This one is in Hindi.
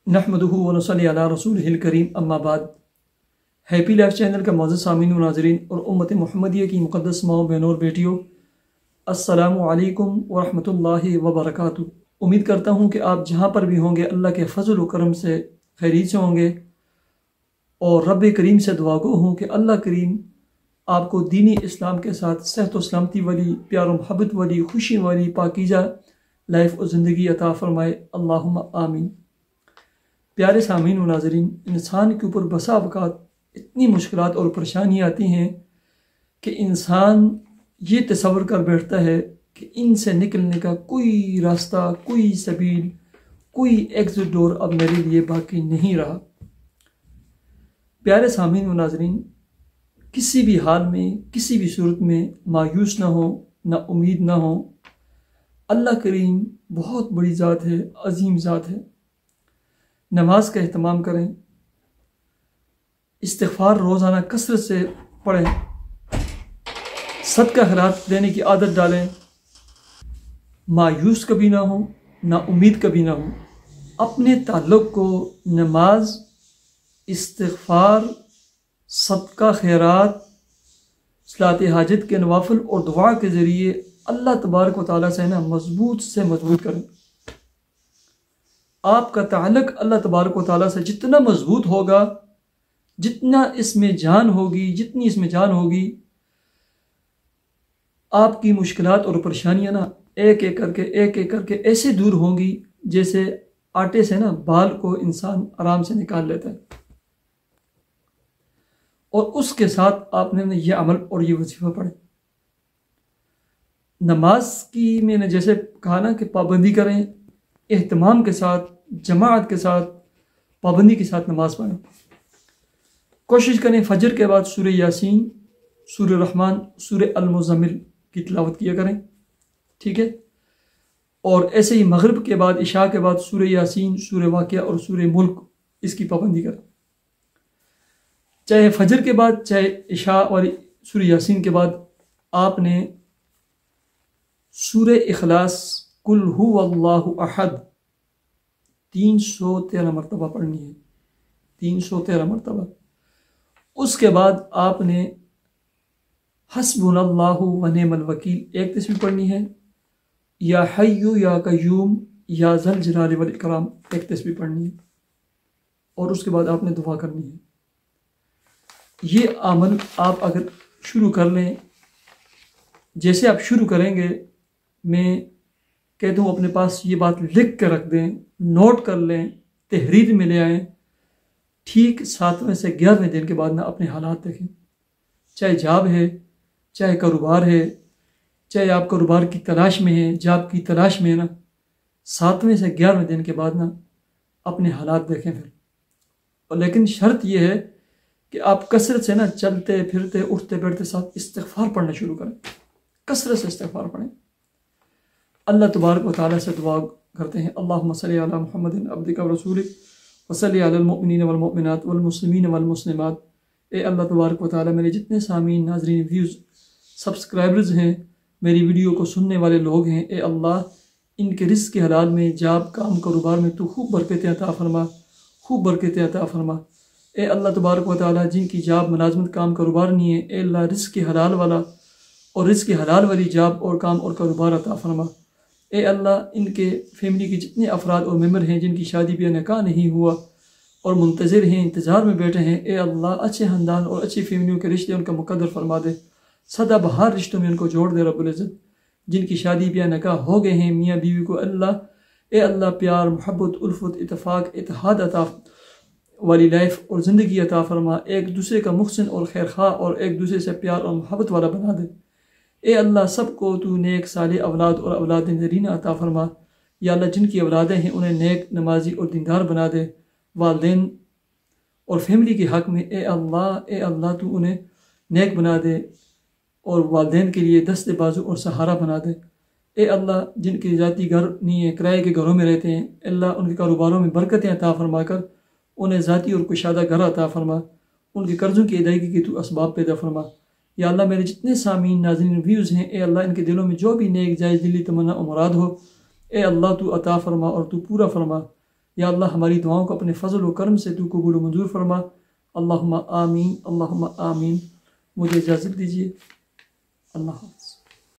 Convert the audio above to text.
नहमदुहु व नसल्ली अला रसूलिहिल करीम, अम्मा बाद। हैप्पी लाइफ चैनल का मौजूद सामीन व नाज़रीन और उम्मत मुहम्मदिया की मुक़द्दस माओ बहनों और बेटियों, अस्सलामु अलैकुम व रहमतुल्लाहि व बरकातुहू। उम्मीद करता हूँ कि आप जहाँ पर भी होंगे अल्लाह के फजल व करम से खैरियत से होंगे और रब करीम से दुआ गो हूँ कि अल्लाह करीम आपको दीनी इस्लाम के साथ सेहत व सलामती वाली, प्यार व मोहब्बत वाली, खुशी वाली पाकीज़ा लाइफ और ज़िंदगी अता फ़रमाए, अल्लाहुम्मा आमीन। प्यारे सामीन व नाज़रीन, इंसान के ऊपर बसा अवकात इतनी मुश्किलात और परेशानियाँ आती हैं कि इंसान ये तसव्वुर कर बैठता है कि इनसे निकलने का कोई रास्ता, कोई सबील, कोई एग्ज़िट डोर अब मेरे लिए बाकी नहीं रहा। प्यारे सामीन व नाज़रीन, किसी भी हाल में, किसी भी सूरत में मायूस ना हो, ना उम्मीद ना हो। अल्लाह करीम बहुत बड़ी ज़ात है, अजीम ज़ात है। नमाज का एहतमाम करें, इस्तिग़फ़ार रोज़ाना कसरत से पढ़ें, सदका खैरात देने की आदत डालें, मायूस कभी ना हो, ना उम्मीद कभी ना हो। अपने ताल्लुक़ को नमाज, इस्तिग़फ़ार, सदका खैरात, सलात हाजत के नवाफिल और दुआ के ज़रिए अल्लाह तबारक व तआला से मजबूत से मजबूत करें। आपका ताल्लुक़ अल्लाह तबारक व तआला से जितना मजबूत होगा, जितना इसमें जान होगी, जितनी इसमें जान होगी, आपकी मुश्किलात और परेशानियाँ एक एक करके ऐसे दूर होंगी जैसे आटे से बाल को इंसान आराम से निकाल लेता है। और उसके साथ आपने ये अमल और ये वजीफा पढ़े। नमाज की मैंने जैसे कहा ना कि पाबंदी करें, एहतमाम के साथ, जमाअत के साथ, पाबंदी के साथ नमाज पढ़ें। कोशिश करें फजर के बाद सूरह यासीन, सूरह रहमान, सूरह अल-मुज़म्मिल की तिलावत किया करें, ठीक है। और ऐसे ही मगरिब के बाद, इशा के बाद सूरह यासीन, सूरह वाक़िया और सूरह मुल्क, इसकी पाबंदी करें। चाहे फजर के बाद, चाहे इशा और सूरह यासीन के बाद आपने सूरह इखलास, कुल हुवल्लाहु अहद 313 मरतबा पढ़नी है, 313 मरतबा। उसके बाद आपने हस्बुनल्लाहु व निअमल वकील एक तस्बीह पढ़नी है, या हय्यु या कय्यूम या ज़ल जलाली वल इकराम एक तस्बीह पढ़नी है। और उसके बाद आपने दुआ करनी है। ये अमल आप अगर शुरू कर लें, जैसे आप शुरू करेंगे, मैं कहता हूँ अपने पास ये बात लिख कर रख दें, नोट कर लें, तहरीर में ले आएँ। ठीक 7वें से 11वें दिन के बाद अपने हालात देखें। चाहे जॉब है, चाहे कारोबार है, चाहे आप कारोबार की तलाश में हैं, जॉब की तलाश में है 7वें से 11वें दिन के बाद अपने हालात देखें फिर। और लेकिन शर्त यह है कि आप कसरत से चलते फिरते, उठते बैठते साथ इस्तिग़फ़ार पढ़ना शुरू करें। कसरत से इस्तिग़फ़ार पढ़ें। अल्लाह तबारक व तआला से दुआ करते हैं, अल्लाहुम्मा सल्ली अला मुहम्मदिन अब्दिका व रसूलिक व सल्ली अलल मुमिनीन वल मुमिनात वल मुस्लिमीन वल मुस्लिमात। ए अल्लाह तबारक व तआला, मेरे जितने सामीन, नाज़रीन, व्यूज़, सब्सक्राइबर्स हैं, मेरी वीडियो को सुनने वाले लोग हैं, ए अल्लाह इनके रिज़्क़ के हलाल में, जॉब, काम, कारोबार में तू खूब बरकतें अता फरमा, खूब बरकतें अता फरमा। ए अल्लाह तबारक व तआला, जिनकी जॉब, मुलाजमत, काम, कारोबार नहीं है, ए अल्लाह रिज़्क़ के हलाल वाला और रिज़्क़ के हलाल वाली जॉब और काम और कारोबार अता फरमा। ए अल्लाह, इनके फैमिली के जितने अफराद और मेम्बर हैं जिनकी शादी ब्याह निकाह नहीं हुआ और मुंतज़िर हैं, इंतज़ार में बैठे हैं, ए अल्लाह अच्छे ख़ानदान और अच्छी फैमिलियों के रिश्ते उनका मुक़द्दर फरमा दे। सदाबहार रिश्तों में उनको जोड़ दे रब्बुल इज़्ज़त। जिनकी शादी ब्याह निकाह हो गए हैं, मियाँ बीवी को अल्लाह, ए अल्लाह प्यार, मोहब्बत, उल्फत, इत्तेफाक, इत्तेहाद अता वाली लाइफ और ज़िंदगी अता फरमा। एक दूसरे का मुहसिन और खैर खा और एक दूसरे से प्यार और मोहब्बत वाला बना दे। ए अल्लाह, सबको तू नेक साले औलाद और औलाद नज़रीना अता फरमा। या अल्लाह, जिनकी औलादें हैं उन्हें नेक, नमाजी और दीनदार बना दे। वालिदैन और फैमिली के हक़ में ए अल्लाह तू उन्हें नेक बना दे और वालिदैन के लिए दस्ते बाजू और सहारा बना दे। ए अल्लाह, जिनके ज़ाती घर नहीं है, किराए के घरों में रहते हैं, अल्लाह उनके कारोबारों में बरकतें अता फरमा कर उन्हें ज़ाती और कुशादा घर अता फरमा। उनके कर्ज़ों की अदायगी के तू असबाब पैदा फरमा। या अल्लाह, मेरे जितने सामीन, नाज़रीन, व्यूज़ हैं, ए अल्लाह इनके दिलों में जो भी नेक, जायज़, दिली तमन्ना और मुराद हो, ए अल्लाह तू अता फरमा और तू पूरा फरमा। या अल्लाह हमारी दुआओं को अपने फजल व करम से तू कबूल व मंजूर फरमा। अल्लाहुम्मा आमीन, अल्लाहुम्मा आमीन। मुझे इजाज़त दीजिए। अल्लाह हाफ़िज़।